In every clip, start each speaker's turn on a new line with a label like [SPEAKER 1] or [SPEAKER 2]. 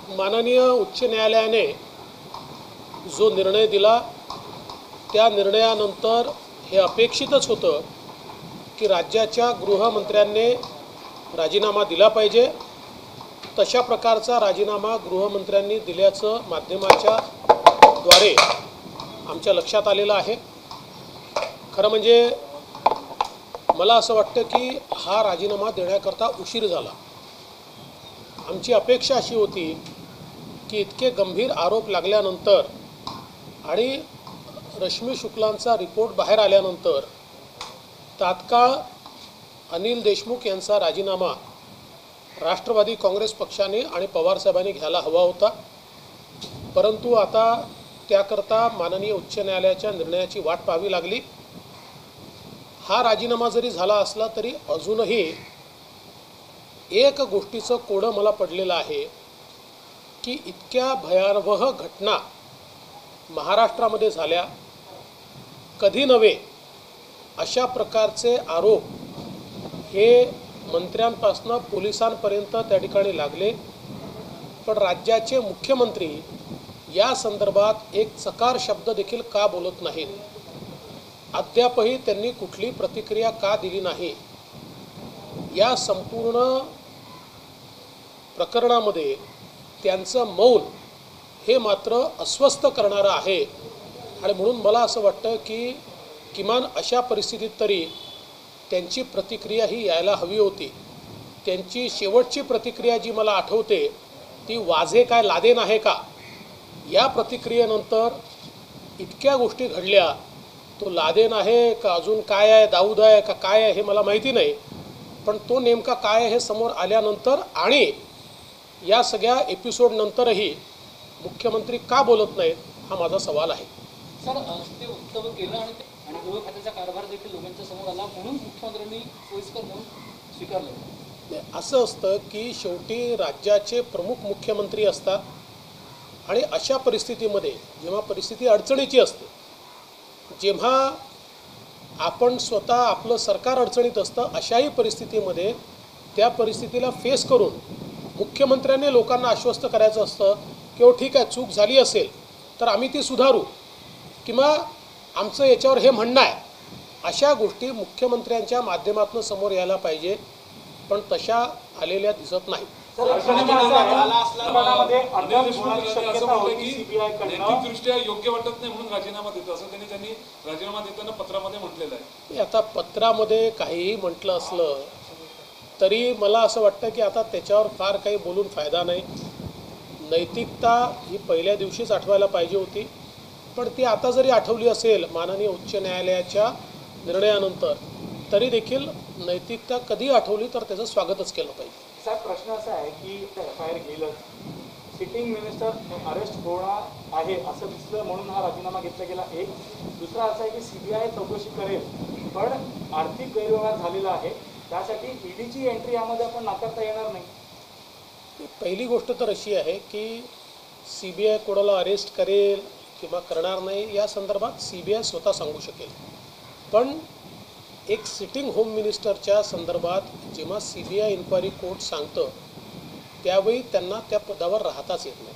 [SPEAKER 1] माननीय उच्च न्यायालयाने जो निर्णय दिला त्या निर्णयानंतर हे अपेक्षितच होतं की राज्याच्या गृहमंत्र्यांनी राजीनामा दिला पाहिजे। तशा प्रकारचा राजीनामा गृहमंत्र्यांनी दिल्याचं माध्यमाच्या द्वारे आमच्या लक्षात आलेलं आहे। खरं म्हणजे मला असं वाटतं की हा राजीनामा देण्याकरता उशीर झाला। आमची अपेक्षा अशी होती की इतके गंभीर आरोप लागल्यानंतर आणि रश्मी शुक्लांचा रिपोर्ट बाहेर आल्यानंतर तात्काळ अनिल देशमुख यांचा राजीनामा राष्ट्रवादी काँग्रेस पक्षाने आणि पवार साहेबांनी घ्यायला हवा होता। परंतु आता त्याकरता माननीय उच्च न्यायालयाच्या निर्णयाची वाट पाहावी लागली। हा राजीनामा जरी झाला असला तरी अजूनही एक गोष्टीचं कोडं मला पडलेलं आहे की इतक्या भयावह घटना महाराष्ट्रामध्ये झाल्या कधी नव्हे अशा प्रकारचे आरोप हे मंत्र्यांपासून पोलिसांपर्यंत त्या ठिकाणी लागले, पण राज्याचे मुख्यमंत्री या संदर्भात एक चकार शब्द देखील का बोलत नाहीत? अद्यापही त्यांनी कुठली प्रतिक्रिया का दिली नाही? या संपूर्ण प्रकरणामध्ये त्यांचं मौन हे मात्र अस्वस्थ करणारं आहे। आणि म्हणून मला असं वाटतं की किमान अशा परिस्थितीत तरी त्यांची प्रतिक्रिया ही यायला हवी होती। त्यांची शेवटची प्रतिक्रिया जी मला आठवते ती वाझे काय लादेन आहे का या प्रतिक्रियेनंतर इतक्या गोष्टी घडल्या, तो लादेन आहे का अजून काय आहे, दाऊद आहे का काय आहे हे मला माहिती नाही, पण तो नेमका काय आहे हे समोर आल्यानंतर आणि या सगळ्या एपिसोड नंतरही मुख्यमंत्री का बोलत नाहीत हा माझा सवाल आहे।
[SPEAKER 2] सर, ते वक्तव्य केलं आणि गृह खात्याचा कारभार देखील लोकांच्या समोर आला म्हणून मुख्यमंत्र्यांनी सोयीस्कर म्हणून स्वीकारलं।
[SPEAKER 1] असं असतं की शेवटी राज्याचे प्रमुख मुख्यमंत्री असतात आणि अशा परिस्थितीमध्ये जेव्हा परिस्थिती अडचणीची असते, जेव्हा आपण स्वतः आपलं सरकार अडचणीत असतं, अशाही परिस्थितीमध्ये त्या परिस्थितीला फेस करून मुख्यमंत्र्यांनी लोकांना आश्वस्त करायचं असतं की हो ठीक आहे, चूक झाली असेल तर आम्ही ती सुधारू किंवा आमचं याच्यावर हे म्हणणं आहे, अशा गोष्टी मुख्यमंत्र्यांच्या माध्यमातून समोर यायला पाहिजे, पण तशा आलेल्या दिसत नाहीत।
[SPEAKER 3] नैतिकदृष्ट्या योग्य वाटत नाही म्हणून राजीनामा देतो असं त्यांनी राजीनामा देताना पत्रामध्ये म्हटलेलं आहे।
[SPEAKER 1] आता पत्रामध्ये काहीही म्हटलं असलं तरी मला असं वाटतं की आता त्याच्यावर फार काही बोलून फायदा नाही। नैतिकता ही पहिल्या दिवशीच आठवायला पाहिजे होती, पण ती आता जरी आठवली असेल माननीय उच्च न्यायालयाच्या निर्णयानंतर तरी देखील नैतिकता कधी आठवली तर त्याचं स्वागतच केलं पाहिजे।
[SPEAKER 4] साहेब, प्रश्न असा आहे की एफआयआर गेलंच, सिटिंग मिनिस्टर अरेस्ट होणार आहे असं दिसलं म्हणून हा राजीनामा घेतला गेला। एक दुसरा असा आहे की सीबीआय चौकशी करेल, पण आर्थिक गैरव्यवहार झालेला आहे, त्यासाठी ईडीची एंट्री यामध्ये आपण नाकारता येणार नाही।
[SPEAKER 1] पहिली गोष्ट तर अशी आहे की सीबीआय कोणाला अरेस्ट करेल किंवा करणार नाही या संदर्भात सीबीआय स्वतः सांगू शकेल, पण एक सिटिंग होम मिनिस्टरच्या संदर्भात जेव्हा सीबीआय इन्क्वायरी कोर्ट सांगतं त्यावेळी त्यांना त्या पदावर राहताच येत नाही,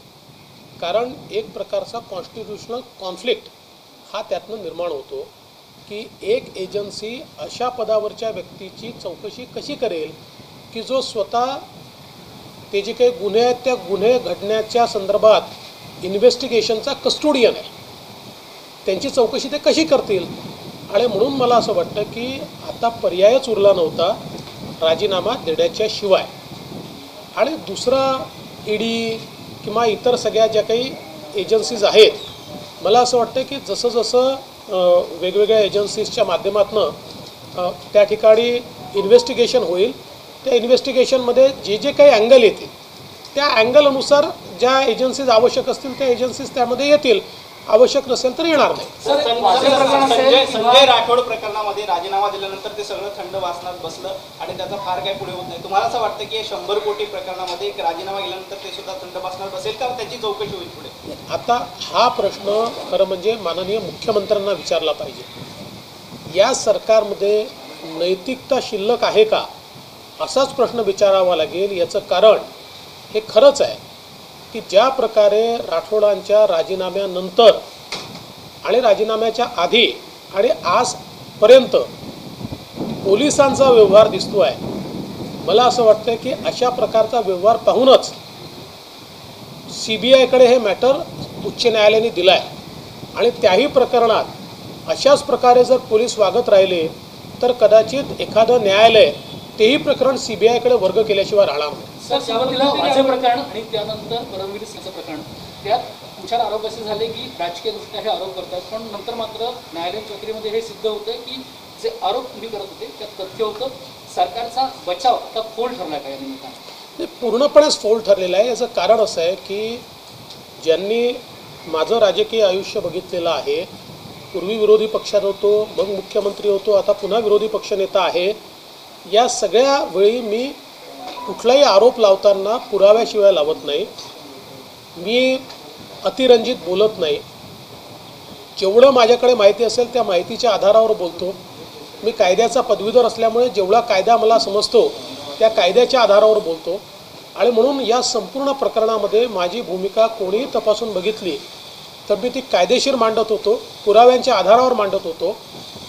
[SPEAKER 1] कारण एक प्रकारचा कॉन्स्टिट्यूशनल कॉन्फ्लिक्ट हा त्यातनं निर्माण होतो की एक एजन्सी अशा पदावरच्या व्यक्तीची चौकशी कशी करेल की जो स्वतः ते जे काही गुन्हे आहेत त्या गुन्हे घडण्याच्या संदर्भात इन्व्हेस्टिगेशनचा कस्टोडियन आहे, त्यांची चौकशी ते कशी करतील? आणि म्हणून मला असं वाटतं की आता पर्यायच उरला नव्हता राजीनामा देण्याच्या शिवाय। आणि दुसरा ईडी किंवा इतर सगळ्या ज्या काही एजन्सीज आहेत, मला असं वाटतं की जसं जसं वेगवेगळ्या एजन्सीजच्या माध्यमातून त्या ठिकाणी इन्व्हेस्टिगेशन होईल, त्या इन्व्हेस्टिगेशनमध्ये जे जे काही अँगल येतील त्या अँगलनुसार ज्या एजन्सीज आवश्यक असतील त्या एजन्सीज त्यामध्ये येतील, आवश्यक नसेल तर येणार नाही।
[SPEAKER 5] संजय राठोड प्रकरणामध्ये राजीनामा दिल्यानंतर ते सगळं थंड वासनात बसलं आणि त्याचा फार काही पुढे होत नाही। तुम्हाला असं वाटतं की 100 कोटी प्रकरणामध्ये एक राजीनामा गेल्यानंतर ते सुद्धा थंड वासनात बसेल का त्याची चौकशी होईल पुढे?
[SPEAKER 1] आता हा प्रश्न खरं म्हणजे माननीय मुख्यमंत्र्यांना विचारला पाहिजे। या सरकारमध्ये नैतिकता शिल्लक आहे का असाच प्रश्न विचारावा लागेल। याचं कारण हे खरंच आहे की ज्या प्रकारे राठोडांच्या राजीनाम्यानंतर आणि राजीनाम्याच्या आधी आणि आजपर्यंत पोलिसांचा व्यवहार दिसतो आहे, मला असं वाटतं की अशा प्रकारचा व्यवहार पाहूनच CBIकडे हे मॅटर उच्च न्यायालयाने दिलं आहे आणि त्याही प्रकरणात अशाच प्रकारे जर पोलीस वागत राहिले तर कदाचित एखादं न्यायालय तेही प्रकरण CBIकडे वर्ग केल्याशिवाय राहणार नाही.
[SPEAKER 2] सर, सुरुवातीला माझं प्रकरण आणि त्यानंतर परमवीर सिंगचं प्रकरण, त्यात तुषार आरोप असे झाले की राजकीय दृष्ट्या हे आरोप करतात, पण नंतर मात्र न्यायालयीन प्रक्रियेमध्ये हे सिद्ध होतं की जे आरोप तुम्ही करत होते त्यात तथ्य होतं. सरकारचा बचाव आता फोल ठरला का या निमित्तानं?
[SPEAKER 1] ते पूर्णपणेच फोल ठरलेलं आहे. याचं कारण असं आहे की ज्यांनी माझं राजकीय आयुष्य बघितलेलं आहे, पूर्वी विरोधी पक्षात होतो, मग मुख्यमंत्री होतो, आता पुन्हा विरोधी पक्षनेता आहे, या सगळ्या वेळी मी कुठलाही आरोप लावताना पुराव्याशिवाय लावत नाही. मी अतिरंजित बोलत नाही. जेवढं माझ्याकडे माहिती असेल त्या माहितीच्या आधारावर बोलतो. मी कायद्याचा पदवीधर असल्यामुळे जेवढा कायदा मला समजतो त्या कायद्याच्या आधारावर बोलतो आणि म्हणून या संपूर्ण प्रकरणामध्ये माझी भूमिका कोणीही तपासून बघितली तर मी ती कायदेशीर मांडत होतो, पुराव्यांच्या आधारावर मांडत होतो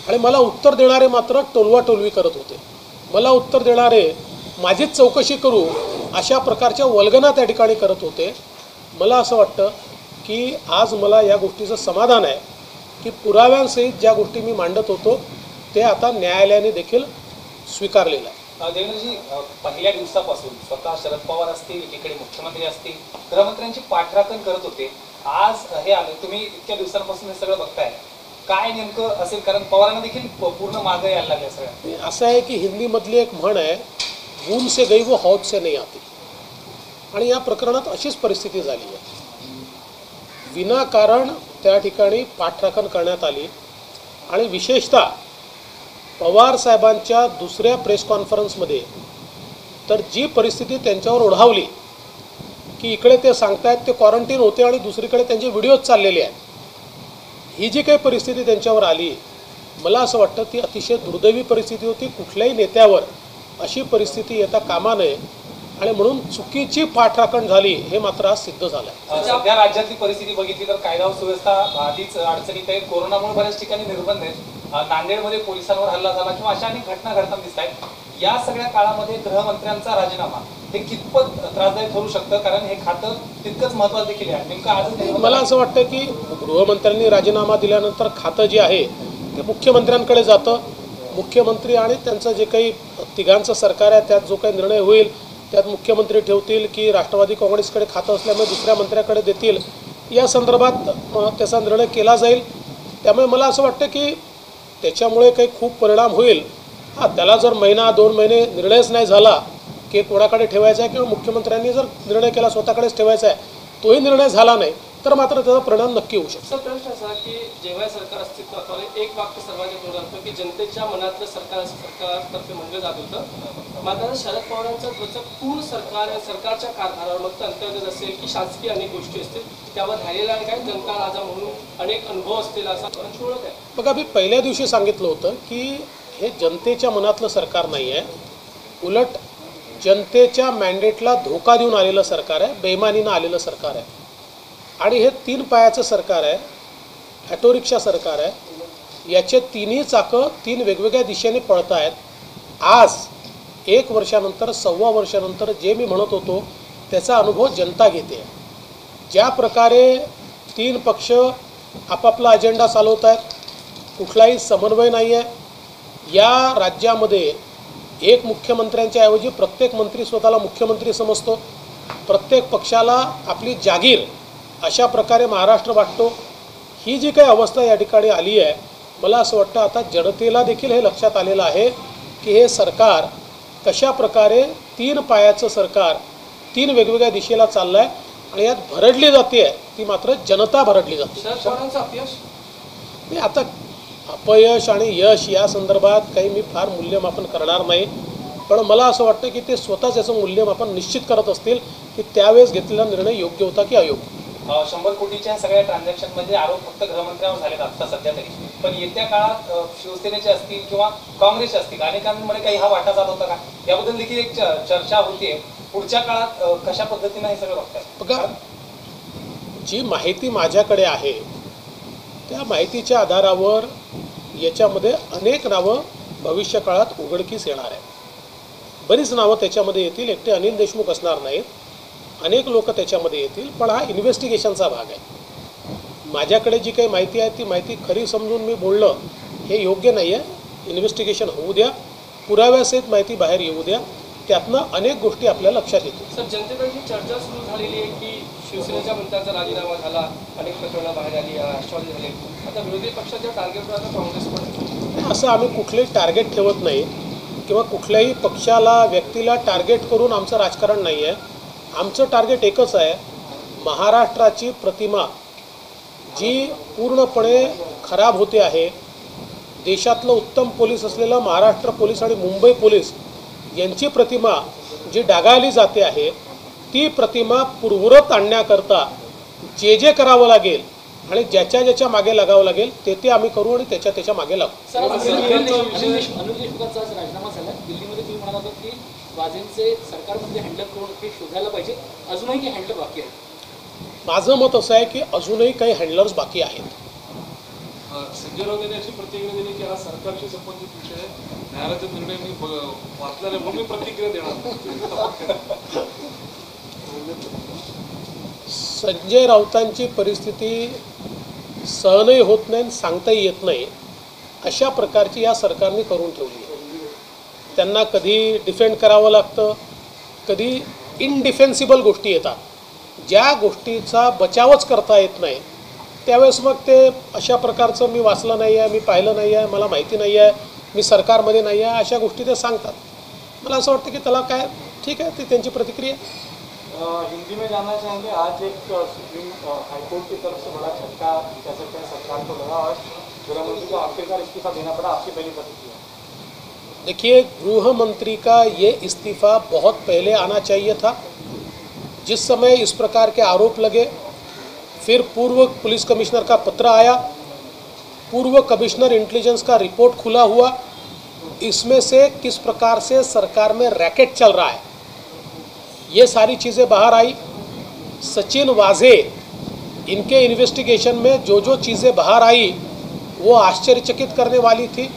[SPEAKER 1] आणि मला उत्तर देणारे मात्र टोलवाटोलवी करत होते. मला उत्तर देणारे माझीच चौकशी करू अशा प्रकारच्या वल्गना त्या ठिकाणी करत होते. मला असं वाटतं की आज मला या गोष्टीचं समाधान आहे की पुराव्यांसहित ज्या गोष्टी मी मांडत होतो ते आता न्यायालयाने देखील स्वीकारलेलं आहे.
[SPEAKER 6] देवेंद्रजी, पहिल्या दिवसापासून स्वतः शरद पवार असतील, एकीकडे मुख्यमंत्री असतील, गृहमंत्र्यांची पाठराखण करत होते. आज हे आले, तुम्ही इतक्या दिवसांपासून हे सगळं बघताय, काय नेमकं असेल? कारण पवारांना देखील पूर्ण मागं यायला लागल्या सगळ्या.
[SPEAKER 1] असं आहे की हिंदीमधली एक म्हण आहे, ऊन से गई वो हौद से नहीं आती. आणि या प्रकरणात अशीच परिस्थिती झाली आहे. विनाकारण त्या ठिकाणी पाठराखण करण्यात आली आणि विशेषतः पवार साहेबांच्या दुसऱ्या प्रेस कॉन्फरन्समध्ये तर जी परिस्थिती त्यांच्यावर ओढावली की इकडे ते सांगतायत ते क्वारंटीन होते आणि दुसरीकडे त्यांचे व्हिडिओज चाललेले आहेत, ही जी काही परिस्थिती त्यांच्यावर आली, मला असं वाटतं ती अतिशय दुर्दैवी परिस्थिती होती. कुठल्याही नेत्यावर अशी परिस्थिती येता कामा नये आणि म्हणून चुकीची पाठराखण झाली हे मात्र आज सिद्ध झालं आहे.
[SPEAKER 6] सध्या राज्यातली परिस्थिती बघितली तर कायदा व सुव्यवस्था आधीच अडचणीत आहे. कोरोनामुळे बऱ्याच ठिकाणी निर्बंध आहेत. नांदेडमध्ये पोलिसांवर हल्ला झाला किंवा अशा अनेक घटना घडताना दिसत आहेत. या सगळ्या काळामध्ये गृहमंत्र्यांचा राजीनामा हे कितपत त्रासदायक ठरू शकतं? कारण हे खातं तितकंच महत्त्वाचं देखील आहे. नेमकं आजच
[SPEAKER 1] मला असं वाटतं की गृहमंत्र्यांनी राजीनामा दिल्यानंतर खातं जे आहे ते मुख्यमंत्र्यांकडे जातं. मुख्यमंत्री आणि त्यांचं जे काही तिघांचं सरकार आहे त्यात जो काही निर्णय होईल त्यात मुख्यमंत्री ठेवतील की राष्ट्रवादी काँग्रेसकडे खातं असल्यामुळे दुसऱ्या मंत्र्याकडे देतील, या संदर्भात त्याचा निर्णय केला जाईल. त्यामुळे मला असं वाटतं की त्याच्यामुळे काही खूप परिणाम होईल. त्याला जर महिना 2 महिने निर्णयच नाही झाला की कोणाकडे ठेवायचा आहे किंवा मुख्यमंत्र्यांनी जर निर्णय केला स्वतःकडेच ठेवायचा आहे, तोही निर्णय झाला नाही तर मात्र त्याचा परिणाम नक्की होऊ शकतो.
[SPEAKER 7] सर, प्रश्न असा की जेव्हा सरकार अस्तित्वात आले एक वाक्य सर्वांच्या तोंडात होतं की जनतेच्या मनातलं सरकार असं सरकारतर्फे म्हणलं जात होतं. मात्र शरद पवारांचं वचक पूर्ण सरकारच्या कारभारावर मग अंतर्गत असेल की शासकीय अनेक गोष्टी असतील त्यावर राहिलेला काय जनता राजा म्हणून अनेक अनुभव असतील असा त्यांची ओळख आहे.
[SPEAKER 1] बघा, मी पहिल्या दिवशी सांगितलं होतं की हे जनतेच्या मनातलं सरकार नाही आहे, उलट जनतेच्या मॅन्डेटला धोका देऊन आलेलं सरकार आहे, बेईमानीनं आलेलं सरकार आहे. आणि हे 3 पायाचं सरकार आहे, ॲटो रिक्षा सरकार आहे. याचे तिन्ही चाकं 3 वेगवेगळ्या दिशेने पळत आहेत. आज 1 वर्षानंतर 1.25 वर्षानंतर जे मी म्हणत होतो त्याचा अनुभव जनता घेते. ज्या प्रकारे 3 पक्ष आपापला अजेंडा चालवत आहेत, कुठलाही समन्वय नाही आहे. या राज्यामध्ये एक मुख्यमंत्र्यांच्या ऐवजी प्रत्येक मंत्री स्वतःला मुख्यमंत्री समजतो. प्रत्येक पक्षाला आपली जागीर अशा प्रकारे महाराष्ट्र वाटतो. ही जी काही अवस्था या ठिकाणी आली आहे, मला असं वाटतं आता जनतेला देखील हे लक्षात आलेलं आहे की हे सरकार कशा प्रकारे 3 पायाचं सरकार 3 वेगवेगळ्या दिशेला चाललं आहे आणि यात भरडली जाते आहे ती मात्र जनता भरडली जाते.
[SPEAKER 7] शरद पवारांचं अपयश
[SPEAKER 1] नाही, आता अपयश आणि यश या संदर्भात काही मी फार मूल्यमापन करणार नाही, पण मला असं वाटतं की ते स्वतःच याचं मूल्यमापन निश्चित करत असतील की त्यावेळेस घेतलेला निर्णय योग्य होता की अयोग्य.
[SPEAKER 6] 100 कोटीच्या सगळ्या ट्रान्झॅक्शनमध्ये आरोप फक्त गृहमंत्र्यांवर झालेत आता सध्या तरी, पण येत्या काळात शिवसेनेचे असतील किंवा काँग्रेसचे असतील अनेकांमध्ये काही हा वाटा जात होता का? याबद्दल देखील एक चर्चा होतीये. पुढच्या काळात कशा पद्धतीने हे सगळं बघताय?
[SPEAKER 1] बघा, जी माहिती माझ्याकडे आहे त्या माहितीच्या आधारावर याच्यामध्ये अनेक नावं भविष्यकाळात उघडकीस येणार आहे. बरीच नावं त्याच्यामध्ये येतील. एकटे अनिल देशमुख असणार नाहीत, अनेक लोक त्याच्यामध्ये येतील. पण हा इन्व्हेस्टिगेशनचा भाग आहे. माझ्याकडे जी काही माहिती आहे ती माहिती खरी समजून मी बोलणं हे योग्य नाही आहे. इन्व्हेस्टिगेशन होऊ द्या, पुराव्यासहित माहिती बाहेर येऊ द्या, त्यातनं अनेक गोष्टी आपल्या लक्षात येतील.
[SPEAKER 7] सर, जनतेकडे ही चर्चा सुरू झालेली आहे की शिवसेनेच्या मंत्र्यांचा राजीनामा झाला, अनेक प्रकरणं बाहेर आली, राष्ट्रवादी झाले. आता विरोधी पक्षाच्या टार्गेटवर आता काँग्रेस पण.
[SPEAKER 1] असं आम्ही कुठलेही टार्गेट ठेवत नाही किंवा कुठल्याही पक्षाला व्यक्तीला टार्गेट करून आमचं राजकारण नाही आहे. आमचं टार्गेट एकच आहे, महाराष्ट्राची प्रतिमा जी पूर्णपणे खराब होते आहे, देशातलं उत्तम पोलीस असलेलं महाराष्ट्र पोलीस आणि मुंबई पोलीस यांची प्रतिमा जी डागाळली जाते आहे, ती प्रतिमा पूर्ववत आणण्याकरता जे करावं लागेल आणि ज्याच्या मागे लागावं लागेल ते आम्ही करू आणि त्याच्या मागे लागू.
[SPEAKER 2] सर, अनिल देशमुखांचा आज राजीनामा झाला. दिल्लीमध्ये तुम्ही म्हणाला होता की वाजेंचे सरकारमध्ये हँडल करून ते शोधायला पाहिजे, अजूनही की हँडलर बाकी आहे.
[SPEAKER 1] माझं मत असं आहे की अजूनही काही हँडलर्स बाकी आहेत.
[SPEAKER 3] संजय राऊत यांनी अशी प्रतिक्रिया दिली की हा सरकारशी संबंधित विषय आहे, न्यायालयाचा निर्णय मी वाचला नाही म्हणून मी प्रतिक्रिया देणार.
[SPEAKER 1] संजय राऊतांची परिस्थिती सहनही होत नाही, सांगताही येत नाही, अशा प्रकारची या सरकारने करून ठेवली आहे. त्यांना कधी डिफेंड करावं लागतं, कधी इनडिफेन्सिबल गोष्टी येतात. ज्या गोष्टीचा बचावच करता येत नाही त्यावेळेस मग ते अशा प्रकारचं मी वाचलं नाही आहे, मी पाहिलं नाही आहे, मला माहिती नाही आहे, मी सरकारमध्ये नाही आहे, अशा गोष्टी ते सांगतात. मला असं वाटतं की त्याला काय ठीक आहे, ती त्यांची प्रतिक्रिया.
[SPEAKER 4] हिंदी में जानना चाहेंगे, आज एक सुप्रीम हाईकोर्ट की तरफ से बड़ा झटका कह सकते हैं सरकार को लगा और गृहमंत्री को आखिरकार इस्तीफा देना पड़ा. आपकी पहली प्रतिक्रिया?
[SPEAKER 1] देखिए, गृह मंत्री का ये इस्तीफ़ा बहुत पहले आना चाहिए था. जिस समय इस प्रकार के आरोप लगे, फिर पूर्व पुलिस कमिश्नर का पत्र आया, पूर्व कमिश्नर इंटेलिजेंस का रिपोर्ट खुला हुआ, इसमें से किस प्रकार से सरकार में रैकेट चल रहा है ये सारी चीज़ें बाहर आई. सचिन वाजे इनके इन्वेस्टिगेशन में जो चीज़ें बाहर आई वो आश्चर्यचकित करने वाली थी.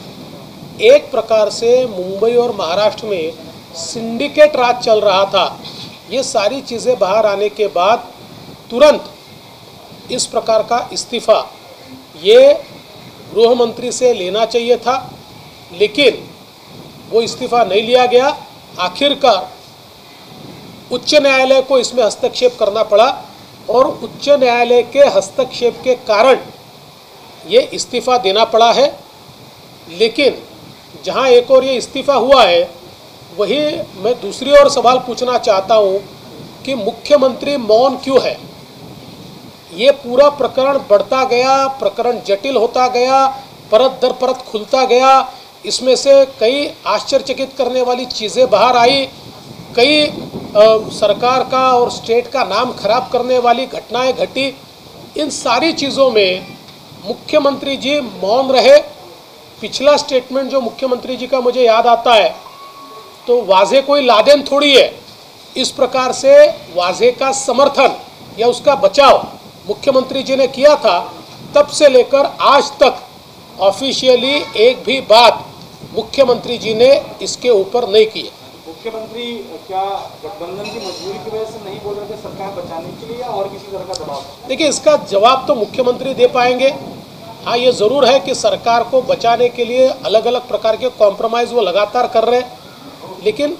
[SPEAKER 1] एक प्रकार से मुंबई और महाराष्ट्र में सिंडिकेट राज चल रहा था. ये सारी चीज़ें बाहर आने के बाद तुरंत इस प्रकार का इस्तीफ़ा ये गृह मंत्री से लेना चाहिए था, लेकिन वो इस्तीफ़ा नहीं लिया गया. आखिरकार उच्च न्यायालय को इसमें हस्तक्षेप करना पड़ा और उच्च न्यायालय के हस्तक्षेप के कारण ये इस्तीफ़ा देना पड़ा है. लेकिन जहाँ एक और ये इस्तीफ़ा हुआ है, वही मैं दूसरी ओर सवाल पूछना चाहता हूँ कि मुख्यमंत्री मौन क्यों है. ये पूरा प्रकरण बढ़ता गया, प्रकरण जटिल होता गया, परत दर परत खुलता गया. इसमें से कई आश्चर्यचकित करने वाली चीज़ें बाहर आई, कई सरकार का और स्टेट का नाम खराब करने वाली घटनाएं घटी. इन सारी चीज़ों में मुख्यमंत्री जी मौन रहे. पिछला स्टेटमेंट जो मुख्यमंत्री जी का मुझे याद आता है तो वाजे कोई लादेन थोड़ी है. इस प्रकार से वाजे का समर्थन या उसका बचाव मुख्यमंत्री जी ने किया था. तब से लेकर आज तक ऑफिशियली एक भी बात मुख्यमंत्री जी ने इसके ऊपर नहीं की है.
[SPEAKER 4] मुख्यमंत्री क्या गठबंधन की मजबूरी की वजह से नहीं बोल रहे थे सरकार बचाने के लिए या और किसी तरह का दबाव?
[SPEAKER 1] देखिए, इसका जवाब तो मुख्यमंत्री दे पाएंगे. हाँ, ये ज़रूर है कि सरकार को बचाने के लिए अलग अलग प्रकार के कॉम्प्रोमाइज़ वो लगातार कर रहे हैं, लेकिन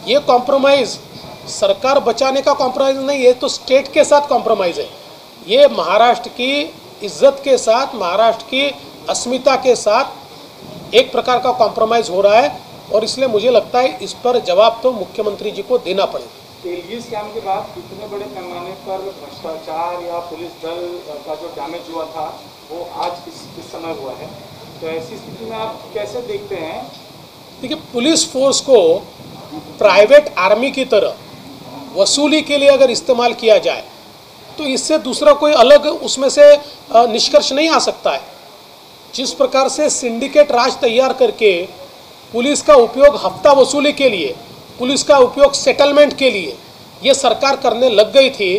[SPEAKER 1] ये कॉम्प्रोमाइज़ सरकार बचाने का कॉम्प्रोमाइज़ नहीं है, तो स्टेट के साथ कॉम्प्रोमाइज़ है. ये महाराष्ट्र की इज्जत के साथ, महाराष्ट्र की अस्मिता के साथ एक प्रकार का कॉम्प्रोमाइज़ हो रहा है और इसलिए मुझे लगता है इस पर जवाब तो मुख्यमंत्री जी को देना पड़ेगा.
[SPEAKER 4] तेलगी स्कैम के बाद इतने बड़े पैमाने पर भ्रष्टाचार या पुलिस दल का जो डैमेज हुआ था वो आज इस समय हुआ है, तो ऐसी स्थिति में आप कैसे देखते हैं?
[SPEAKER 1] देखिए, पुलिस फोर्स को प्राइवेट आर्मी की तरह वसूली के लिए अगर इस्तेमाल किया जाए तो इससे दूसरा कोई अलग उसमें से निष्कर्ष नहीं आ सकता है. जिस प्रकार से सिंडिकेट राज तैयार करके पुलिस का उपयोग हफ्ता वसूली के लिए, पुलिस का उपयोग सेटलमेंट के लिए ये सरकार करने लग गई थी,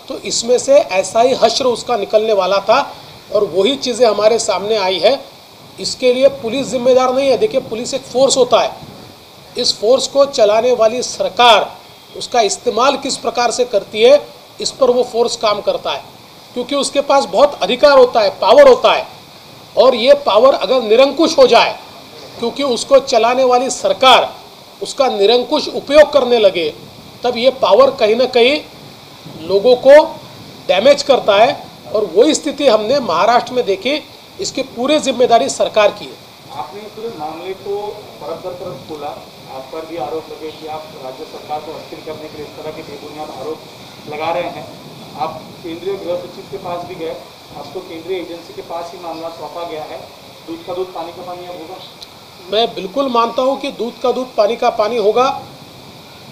[SPEAKER 1] तो इसमें से ऐसा ही हश्र उसका निकलने वाला था और वही चीज़ें हमारे सामने आई है। इसके लिए पुलिस जिम्मेदार नहीं है। देखिए, पुलिस एक फोर्स होता है, इस फोर्स को चलाने वाली सरकार उसका इस्तेमाल किस प्रकार से करती है, इस पर वो फोर्स काम करता है, क्योंकि उसके पास बहुत अधिकार होता है, पावर होता है। और ये पावर अगर निरंकुश हो जाए, क्योंकि उसको चलाने वाली सरकार उसका निरंकुश उपयोग करने लगे, तब ये पावर कहीं ना कहीं लोगों को डैमेज करता है। और वही स्थिति हमने महाराष्ट्र में देखी। इसकी पूरी जिम्मेदारी सरकार की है।
[SPEAKER 4] आपने पूरे मामले को परत दर परत खोला, आप पर भी आरोप लगे कि आप राज्य सरकार को अस्थिर करने के लिए इस तरह के बेबुनियाद आरोप लगा रहे हैं। आप केंद्रीय गृह सचिव के पास भी गए, आपको केंद्रीय एजेंसी के पास ही मामला सौंपा गया है। दूध का दूध पानी का पानी अब होगा?
[SPEAKER 1] मैं बिल्कुल मानता हूँ कि दूध का दूध पानी का पानी होगा।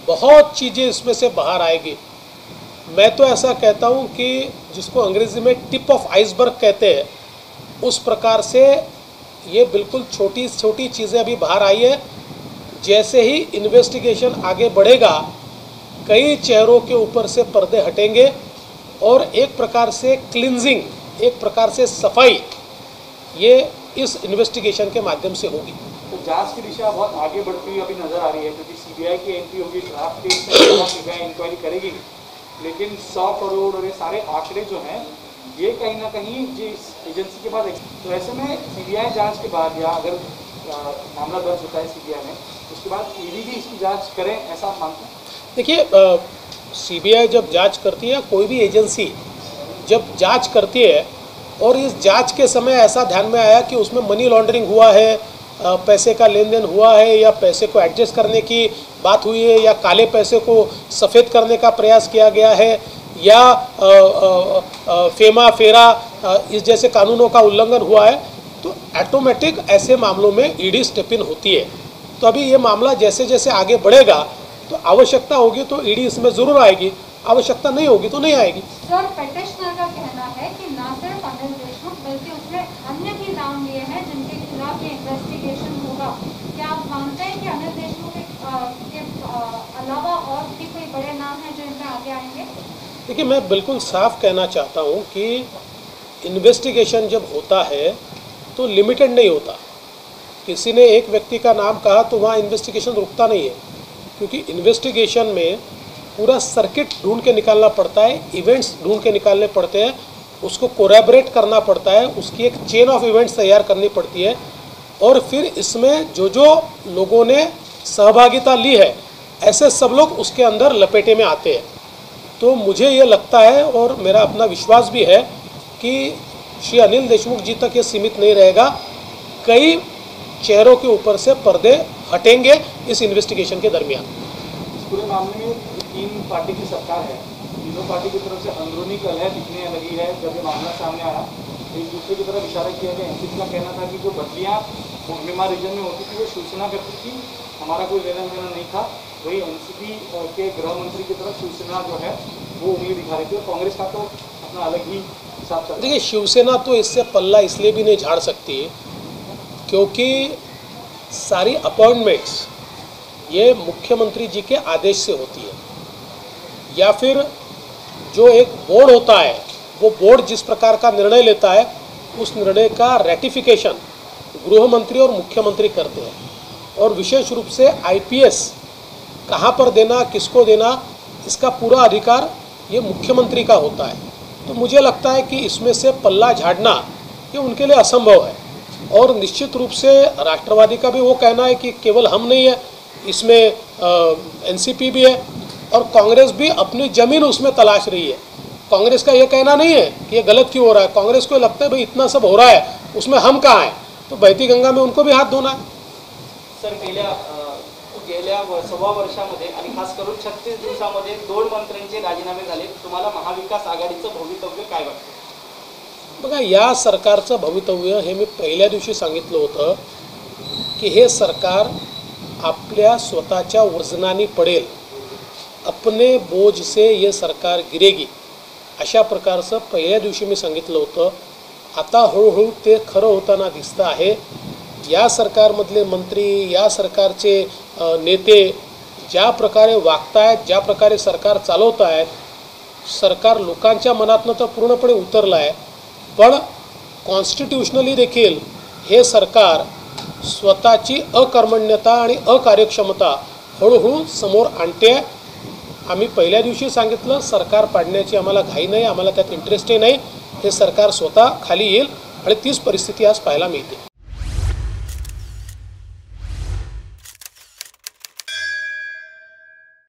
[SPEAKER 1] बहुत चीज़ें इसमें से बाहर आएगी। मैं तो ऐसा कहता हूँ कि जिसको अंग्रेज़ी में टिप ऑफ आइसबर्ग कहते हैं, उस प्रकार से ये बिल्कुल छोटी छोटी चीज़ें अभी बाहर आई है। जैसे ही इन्वेस्टिगेशन आगे बढ़ेगा, कई चेहरों के ऊपर से पर्दे हटेंगे और एक प्रकार से क्लिनजिंग, एक प्रकार से सफाई ये इस इन्वेस्टिगेशन के माध्यम से होगी।
[SPEAKER 4] तो जांच की दिशा बहुत आगे बढ़ती हुई अभी नजर आ रही है, क्योंकि सीबीआई की एंट्री होगी, ड्राफ्ट केस में सीबीआई इंक्वायरी करेगी, लेकिन 100 करोड़ और ये सारे आंकड़े जो हैं ये कहीं ना कहीं जिस एजेंसी के पास, तो ऐसे में सीबीआई जांच के बाद या अगर मामला दर्ज होता है सीबीआई में, उसके बाद ईडी भी इसकी जांच करें, ऐसा आप मानते हैं?
[SPEAKER 1] देखिए, सीबीआई जब जांच करती है, कोई भी एजेंसी जब जांच करती है और इस जांच के समय ऐसा ध्यान में आया कि उसमें मनी लॉन्ड्रिंग हुआ है, पैसे का लेन देन हुआ है, या पैसे को एडजस्ट करने की बात हुई है, या काले पैसे को सफ़ेद करने का प्रयास किया गया है, या फेमा फेरा इस जैसे कानूनों का उल्लंघन हुआ है, तो ऑटोमेटिक ऐसे मामलों में ईडी स्टेप इन होती है। तो अभी ये मामला जैसे जैसे आगे बढ़ेगा तो आवश्यकता होगी तो ईडी इसमें ज़रूर आएगी, आवश्यकता नहीं होगी तो नहीं आएगी।
[SPEAKER 8] सर, पेटिशनर का कहना है कि ना सिर्फ अनिल देशमुख बल्कि उसने अन्य भी नाम लिए हैं जिनके खिलाफ ये इन्वेस्टिगेशन होगा। क्या आप मानते हैं कि अनिल देशमुख के अलावा और भी कोई बड़े नाम हैं जो इनमें आगे आएंगे?
[SPEAKER 1] देखिए, मैं बिल्कुल साफ कहना चाहता हूँ कि इन्वेस्टिगेशन जब होता है तो लिमिटेड नहीं होता। किसी ने एक व्यक्ति का नाम कहा तो वहाँ इन्वेस्टिगेशन रुकता नहीं है, क्योंकि इन्वेस्टिगेशन में पूरा सर्किट ढूंढ के निकालना पड़ता है, इवेंट्स ढूंढ के निकालने पड़ते हैं, उसको कोलैबोरेट करना पड़ता है, उसकी एक चेन ऑफ इवेंट्स तैयार करनी पड़ती है, और फिर इसमें जो जो लोगों ने सहभागिता ली है ऐसे सब लोग उसके अंदर लपेटे में आते हैं। तो मुझे ये लगता है और मेरा अपना विश्वास भी है कि श्री अनिल देशमुख जी तक ये सीमित नहीं रहेगा, कई चेहरों के ऊपर से पर्दे हटेंगे इस इन्वेस्टिगेशन के दरमियान।
[SPEAKER 4] इस पूरे मामले में 3 पार्टी की सरकार है, तीनों पार्टी की तरफ से अंदरूनी कलह दिखने लगी है। जब ये मामला सामने आया एक दूसरे की तरफ इशारा किया गया। एनसीपी का कहना था कि जो बदलियाँ कोहिमा रीजन में होती थी वो शिवसेना करती थी, हमारा कोई लेना देना नहीं था। वही एनसीपी के गृह मंत्री की तरफ शिवसेना जो है वो उंगली दिखा रही थी, और कांग्रेस का तो अपना अलग ही हिसाब चल।
[SPEAKER 1] देखिए, शिवसेना तो इससे पल्ला इसलिए भी नहीं झाड़ सकती क्योंकि सारी अपॉइंटमेंट्स ये मुख्यमंत्री जी के आदेश से होती है, या फिर जो एक बोर्ड होता है वो बोर्ड जिस प्रकार का निर्णय लेता है उस निर्णय का रेटिफिकेशन गृह मंत्री और मुख्यमंत्री करते हैं। और विशेष रूप से आईपीएस कहाँ पर देना, किसको देना, इसका पूरा अधिकार ये मुख्यमंत्री का होता है। तो मुझे लगता है कि इसमें से पल्ला झाड़ना ये उनके लिए असंभव है। और निश्चित रूप से राष्ट्रवादी का भी वो कहना है कि केवल हम नहीं है, इसमें एनसीपी भी है और कांग्रेस भी अपनी ज़मीन उसमें तलाश रही है। कांग्रेस का ये कहना नहीं है कि ये गलत क्यों हो रहा है, कांग्रेस को लगता है भाई इतना सब हो रहा है उसमें हम कहाँ हैं, तो बहती गंगा में उनको भी हात धोना है।
[SPEAKER 5] सर, गेल्या 1.25 वर्षामध्ये आणि खास करून 36 दिवसामध्ये 2 मंत्र्यांचे राजीनामे झाले। तुम्हाला महाविकास आघाडीचं भवितव्य काय वाटतं?
[SPEAKER 1] बघा, या सरकारचं भवितव्य हे मी पहिल्या दिवशी सांगितलं होतं की हे सरकार आपल्या स्वतःच्या वजनाने पडेल, अपने बोझ से ये सरकार गिरेगी, अशा प्रकारचं पहिल्या दिवशी मी सांगितलं होतं। आता हळूहळू ते खरं होताना दिसतं आहे। या सरकारमधले मंत्री, या सरकारचे नेते ज्या प्रकारे वागतायत, ज्या प्रकारे सरकार चालवत आहेत, सरकार लोकांच्या मनातनं तर पूर्णपणे उतरलं आहे, पण कॉन्स्टिट्यूशनली देखील हे सरकार स्वतःची अकर्मण्यता आणि अकार्यक्षमता हळूहळू समोर आणते आहे. आम्ही पहिल्या दिवशी सांगितलं, सरकार पाडण्याची आम्हाला घाई नाही, आम्हाला त्यात इंटरेस्टही नाही. हे सरकार स्वतः खाली येईल आणि तीच परिस्थिती आज पाहायला मिळते.